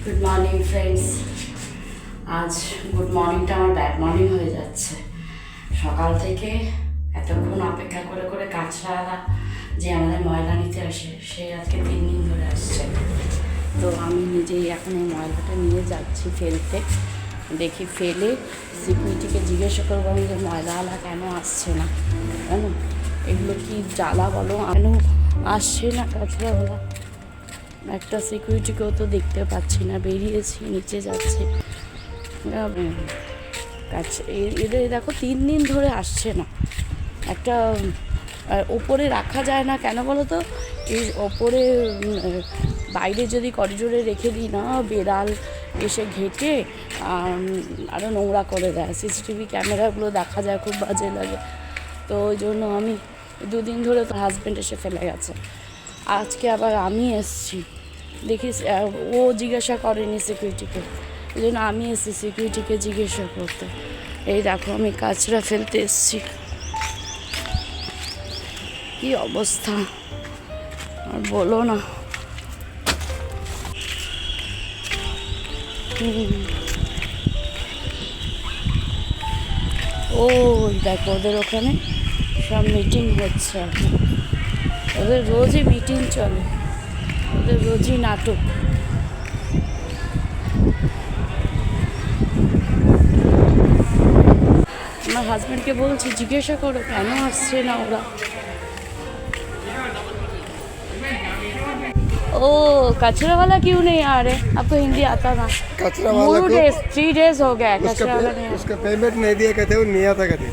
Good morning friends. আজ good মর্নিংটা আমার bad morning হয়ে যাচ্ছে। সকাল থেকে এতক্ষণ অপেক্ষা করে করে কাঁচরাওয়ালা যে আমাদের ময়লা নিতে আসে, সে আজকে 3 দিন ধরে আসছে। তো আমি নিজেই এখন এই ময়লাটা নিয়ে যাচ্ছি ফেলতে। দেখি ফেলে সিকিউরিটিকে জিজ্ঞাসা করবো আমি যে ময়লাওয়ালা কেন আসছে না, কেন এগুলো কি জ্বালা বলো, কেন আসছে না কাঁচরাওয়ালা। একটা সিকিউরিটিকেও তো দেখতে পাচ্ছি না, বেরিয়েছি নিচে যাচ্ছি। এদের দেখো 3 দিন ধরে আসছে না। একটা ওপরে রাখা যায় না কেন বলো তো, এই ওপরে বাইরে যদি করিডোরে রেখে দিই না, বেড়াল এসে ঘেঁটে আরও নোংরা করে দেয়। সিসিটিভি ক্যামেরাগুলো দেখা যায়, খুব বাজে লাগে। তো ওই জন্য আমি 2 দিন ধরে তো হাজব্যান্ড এসে ফেলে গেছে, আজকে আবার আমি এসছি। দেখি ও জিজ্ঞাসা করেনি সিকিউরিটিকে, ওই জন্য আমি এসেছি সিকিউরিটিকে জিজ্ঞাসা করতে। এই দেখো আমি কাঁচরা ফেলতে এসছি, কি অবস্থা আর বলো না। ও দেখো ওদের ওখানে সব মিটিং হচ্ছে এখন। ওদের রোজই মিটিং চলে, ওদের রোজই নাটক। আমার হাজব্যান্ডকে বলছি জিজ্ঞাসা করো কেন আসছে না ওরা। ओ कचरा वाला क्यों नहीं आ रहे? आपको हिंदी आता ना? कचरा वाला को 3 डेज हो गया कचरा वाला नहीं। उसका पेमेंट नहीं दिया कहते, वो नहीं आता कहते,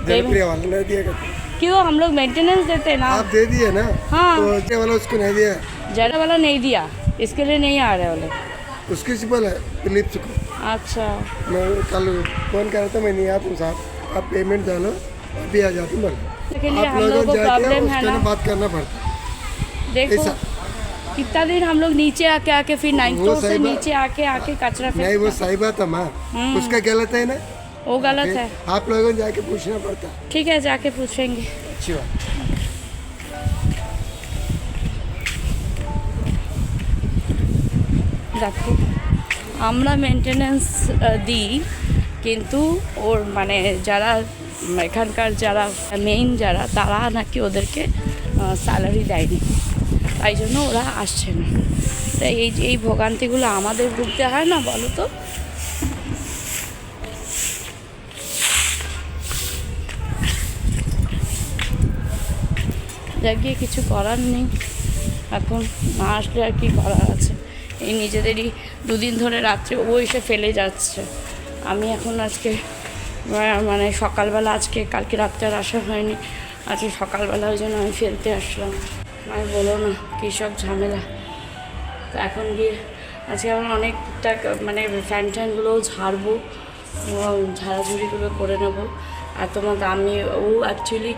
जनप्रिया वाला नहीं दिया कहते। क्यों? हम लोग मेंटेनेंस देते हैं ना। आप दे दिए ना? हाँ। तो जरा वाला उसको नहीं दिया, जरा वाला नहीं दिया, इसके लिए नहीं आ रहे वाले। उसकी से बोला फिलिप्स को। अच्छा मैं कल फोन कर रहा था, मैं नहीं आता हूँ साहब, आप पेमेंट डालो अभी आ जाती हूँ। इसके लिए आप हम लोग लोगों को को प्रॉब्लम है जाके ना। बात करना पड़ता। देखो ऐसा कितना दिन हम लोग नीचे आके फिर 9 से नीचे आके कचरा नहीं, वो फेंकते। सही बात है माँ, उसका गलत है ना, वो गलत है। आप लोगों को जाके पूछना पड़ता। ठीक है जाके पूछेंगे। अच्छी बात। দেখো আমরা মেনটেনেন্স দিই, কিন্তু ওর মানে যারা এখানকার যারা মেইন যারা, তারা নাকি ওদেরকে স্যালারি দেয়নি, তাই জন্য ওরা আসছে না। তাই এই ভোগান্তিগুলো আমাদের ভুগতে হয় না বলো তো। যা গিয়ে কিছু করার নেই, এখন না আসলে আর কি করার আছে। এই নিজেদেরই 2 দিন ধরে রাত্রে ও এসে ফেলে যাচ্ছে। আমি এখন আজকে মানে সকালবেলা, আজকে কালকে রাত্রে আর আসা হয়নি, আজকে সকালবেলা ওই জন্য আমি ফেলতে আসলাম। আমি বলো না কী সব ঝামেলা। তো এখন গিয়ে আজকে আমি অনেকটা মানে ফ্যান ট্যানগুলোও ঝাড়বো, ঝাড়াঝুড়িগুলো করে নেবো। আর তোমার আমি ও অ্যাকচুয়ালি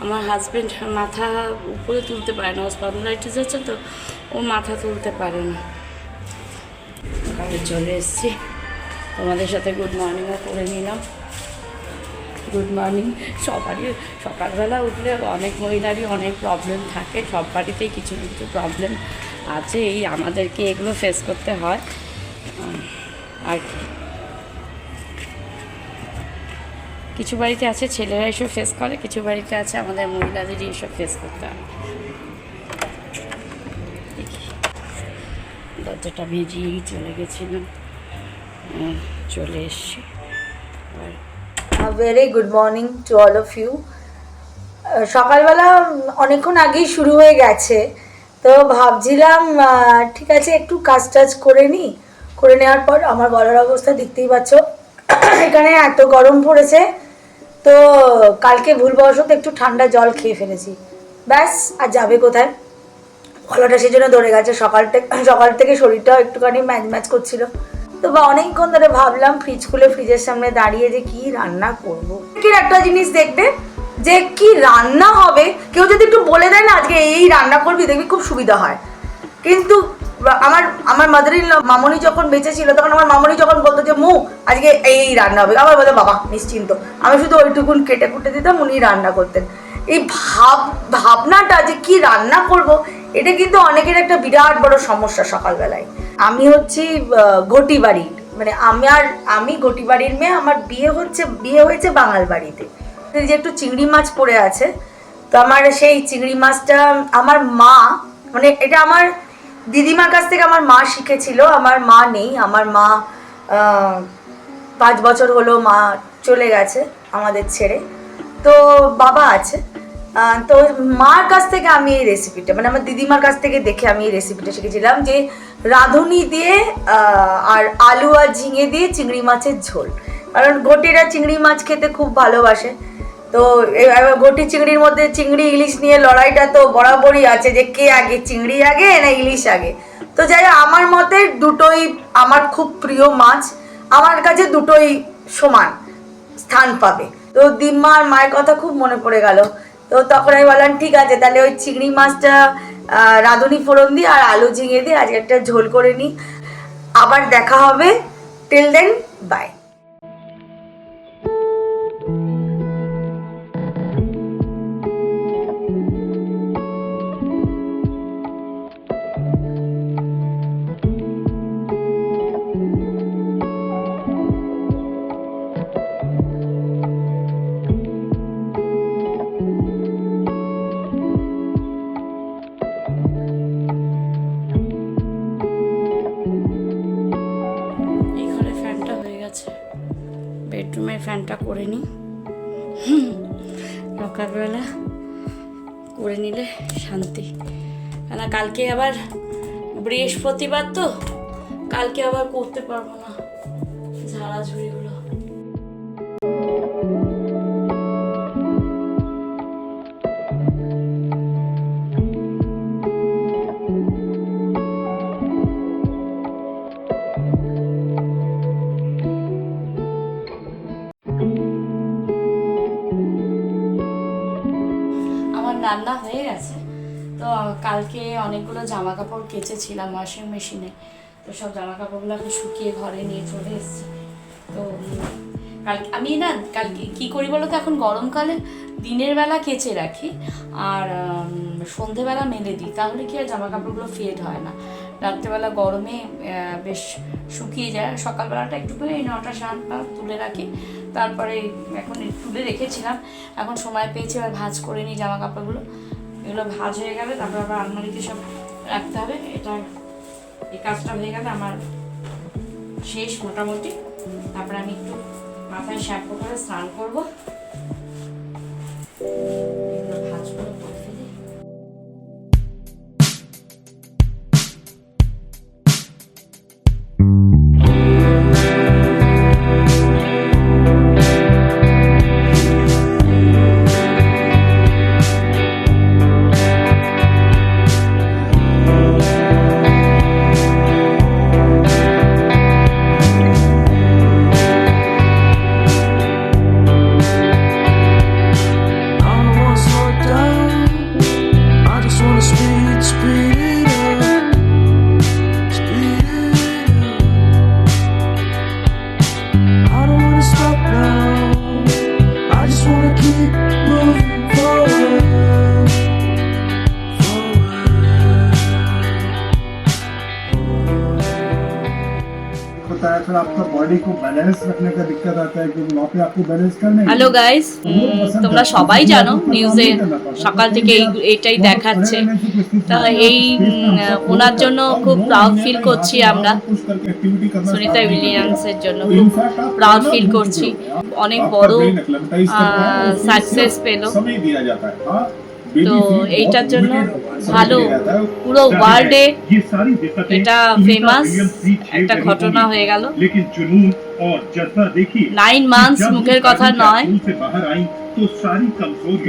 আমার হাজব্যান্ড মাথা উপরে তুলতে পারে না, স্পন্ডলাইটিস আছে তো, ও মাথা তুলতে পারে না। আমি চলে এসেছি, তোমাদের সাথে গুড মর্নিংও করে নিলাম। Good morning. সবারই সকালবেলা উঠলে অনেক মহিলারই অনেক প্রবলেম থাকে, সব বাড়িতেই কিছু কিছু প্রবলেম আছে, এই আমাদেরকে এগুলো ফেস করতে হয় আর কি। কিছু বাড়িতে আছে ছেলেরা এসব ফেস করে, কিছু বাড়িতে আছে আমাদের মহিলাদেরই এসব ফেস করতে হয়। দরজাটা ভেজিয়েই চলে গেছিলাম, চলে এসছি। Very good morning to all of you. সকালবেলা অনেকক্ষণ আগেই শুরু হয়ে গেছে, তো ভাবছিলাম ঠিক আছে একটু কাজ টাজ করে নিই। করে নেওয়ার পর আমার গলার অবস্থা দেখতেই পাচ্ছ, এখানে এত গরম পড়েছে, তো কালকে ভুলবশত একটু ঠান্ডা জল খেয়ে ফেলেছি, ব্যাস আর যাবে কোথায়, গলাটা সেজন্য ধরে গেছে। সকাল থেকে শরীরটাও একটুখানি ম্যাচ করছিল। তো অনেকক্ষণ ধরে ভাবলাম ফ্রিজ খুলে ফ্রিজের সামনে দাঁড়িয়ে যে কি রান্না করবো। একটা জিনিস দেখবে যে কি রান্না হবে, কেউ যদি একটু বলে দেয় না আজকে এই রান্না করবি, দেখবি খুব সুবিধা হয়। কিন্তু আমার মাদার ইন ল মামনি যখন বেঁচে ছিল, তখন আমার মামনি যখন বলতো যে মু আজকে এই রান্না হবে, আমার বলে বাবা নিশ্চিন্ত, আমি শুধু ওইটুকুন কেটে কুটে দিতাম, উনি রান্না করতেন। এই ভাবনাটা যে কি রান্না করব, এটা কিন্তু অনেকের একটা বিরাট বড় সমস্যা সকালবেলায়। আমি হচ্ছি ঘটিবাড়ির, মানে আমি ঘটিবাড়ির মেয়ে। আমার বিয়ে হয়েছে বাঙাল বাড়িতে। এই যে একটু চিংড়ি মাছ পড়ে আছে, তো আমার সেই চিংড়ি মাছটা আমার মা, মানে এটা আমার দিদিমার কাছ থেকে আমার মা শিখেছিল। আমার মা নেই, আমার মা 5 বছর হলো মা চলে গেছে আমাদের ছেড়ে, তো বাবা আছে। তো মার কাছ থেকে আমি এই রেসিপিটা, মানে আমার দিদিমার কাছ থেকে দেখে আমি এই রেসিপিটা শিখেছিলাম, যে রাঁধুনি দিয়ে আর আলু আর ঝিঙে দিয়ে চিংড়ি মাছের ঝোল। কারণ ঘটিরা চিংড়ি মাছ খেতে খুব ভালোবাসে। তো ঘটি চিংড়ির মধ্যে চিংড়ি ইলিশ নিয়ে লড়াইটা তো বরাবরই আছে, যে কে আগে, চিংড়ি আগে না ইলিশ আগে। তো যাই হোক, আমার মতে দুটোই আমার খুব প্রিয় মাছ, আমার কাছে দুটোই সমান স্থান পাবে। তো দিম্মা আর মায়ের কথা খুব মনে পড়ে গেল। তো তখন আমি বললাম ঠিক আছে, তাহলে ওই চিংড়ি মাছটা রাঁধুনি ফোড়ন দিয়ে আর আলু ঝিঙে দিয়ে আজকে একটা ঝোল করে নিই। আবার দেখা হবে, টিল দেন বাই। বেডরুমের ফ্যানটা করে নিই, সকালবেলা করে নিলে শান্তি। কেন কালকে আবার বৃহস্পতিবার, তো কালকে আবার করতে পারবো না ঝাড়াঝুড়িগুলো। রান্না হয়ে গেছে। তো কালকে অনেকগুলো জামা কাপড় কেচেছিলাম ওয়াশিং মেশিনে, তো সব জামা কাপড়গুলো এখন শুকিয়ে ঘরে নিয়ে চলে এসেছি। তো কালকে আমি কালকে কী করি বলো তো, এখন গরমকালে দিনের বেলা কেচে রাখি আর সন্ধেবেলা মেলে দিই, তাহলে কি আর জামা কাপড়গুলো ফেড হয় না। রাত্রেবেলা গরমে বেশ শুকিয়ে যায়। সকালবেলাটা একটু করে এই 9টা 9:30 তুলে রাখি, তারপরে এখন তুলে রেখেছিলাম, এখন সময় পেয়েছি এবার ভাঁজ করে নিই জামা কাপড়গুলো। এগুলো ভাঁজ হয়ে গেলে তারপর আবার আলমারিতে সব রাখতে হবে। এই কাজটা হয়ে গেলে আমার শেষ মোটামুটি। তারপরে আমি একটু মাথায় শ্যাম্পু করে স্নান করবো। এগুলো ভাঁজ করে করে ফেলি। आपका बॉडी को बैलेंस रखने का दिक्कत आता है कि वहाँ पे आपको बैलेंस करना है। হ্যালো গাইস, তোমরা সবাই জানো নিউজে সকাল থেকে এইটাই দেখাচ্ছে। তা এই ওনার জন্য খুব প্রাউড ফিল করছি আমরা, সুনিতা উইলিয়ামসের জন্য খুব প্রাউড ফিল করছি। অনেক বড় সাকসেস পেল, তো এইটার জন্য ভালো, পুরো ওয়ার্ল্ডে এটা ফেমাস একটা ঘটনা হয়ে গেল। 9 মান্থস মুখের কথা নয়,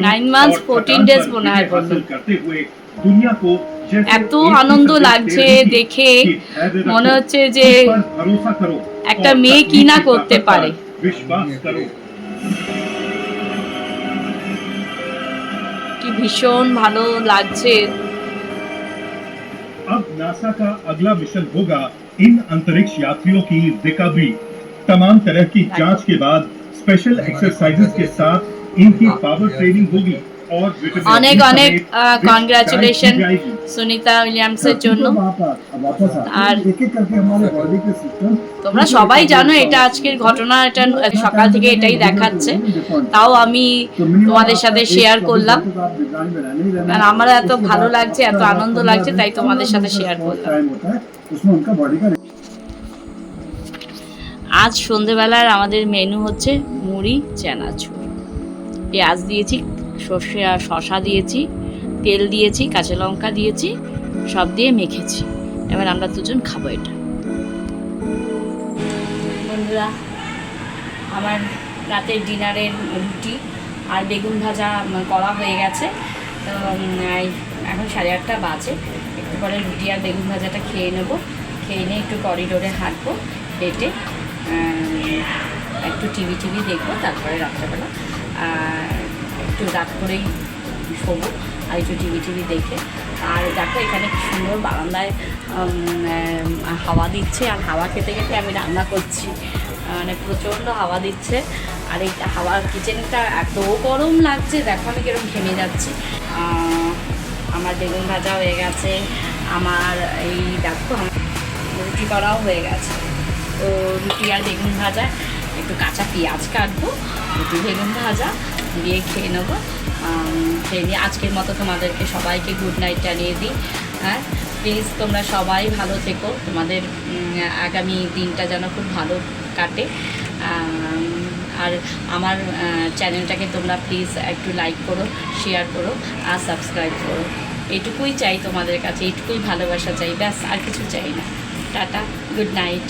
9 মান্থস 14 ডেজ মনে হয় বলল। এত আনন্দ লাগছে দেখে, মনে হচ্ছে যে একটা মেয়ে কি না করতে পারে। কি ভীষণ ভালো লাগছে। अब नासा का अगला मिशन होगा इन अंतरिक्ष यात्रियों की रिकवरी। तमाम तरह की जांच के बाद स्पेशल एक्सरसाइजेस के साथ इनकी पावर ट्रेनिंग होगी और विटामिन অনেক डी অনেক समेत rich কনগ্রাচুলেশন diet दी जाएगी। সুনিতা উইলিয়ামসের জন্য। আর एक एक करके हमारे बॉडी के सिस्टम তোমরা সবাই জানো এটা আজকের ঘটনা, এটা সকাল থেকে এটাই দেখাচ্ছে, তাও আমি তোমাদের সাথে শেয়ার করলাম। আর আমার এত ভালো লাগছে, এত আনন্দ লাগছে, তাই তোমাদের সাথে শেয়ার করলাম। उसमें उनका बॉडी का আজ সন্ধেবেলার আমাদের মেনু হচ্ছে মুড়ি চানাচুর। পেঁয়াজ দিয়েছি, সর্ষে আর শশা দিয়েছি, তেল দিয়েছি, কাঁচা লঙ্কা দিয়েছি, সব দিয়ে মেখেছি। এবার আমরা দুজন খাবো এটা। বন্ধুরা, আমার রাতের ডিনারের রুটি আর বেগুন ভাজা করা হয়ে গেছে। তো এখন 8:30 বাজে। একটু পরে রুটি আর বেগুন ভাজাটা খেয়ে নেবো। খেয়ে নিয়ে একটু করিডোরে হাঁটবো, হেঁটে একটু টিভি দেখবো, তারপরে রাত্রেবেলা একটু রাত করেই শোবো আর একটু টিভি দেখে। আর দেখো এখানে কি সুন্দর বারান্দায় হাওয়া দিচ্ছে, আর হাওয়া খেতে খেতে আমি রান্না করছি। মানে প্রচণ্ড হাওয়া দিচ্ছে, আর এই হাওয়া কিচেনটা এত গরম লাগছে, দেখো আমি কিরকম ঘেমে যাচ্ছি। আমার বেগুন ভাজা হয়ে গেছে, আমার এই দেখো রুটি করাও হয়ে গেছে। তো রুটি আর বেগুন ভাজা, একটু কাঁচা পেঁয়াজ কাটবো, রুটি বেগুন ভাজা দিয়ে খেয়ে নেবো। খেয়ে নিয়ে আজকের মতো তোমাদেরকে সবাইকে গুড নাইট জানিয়ে দিই। হ্যাঁ, প্লিজ তোমরা সবাই ভালো থেকো, তোমাদের আগামী দিনটা যেন খুব ভালো কাটে। আর আমার চ্যানেলটাকে তোমরা প্লিজ একটু লাইক করো, শেয়ার করো আর সাবস্ক্রাইব করো। এটুকুই চাই তোমাদের কাছে, এইটুকুই ভালোবাসা চাই, ব্যাস আর কিছু চাই না। Tata, good night.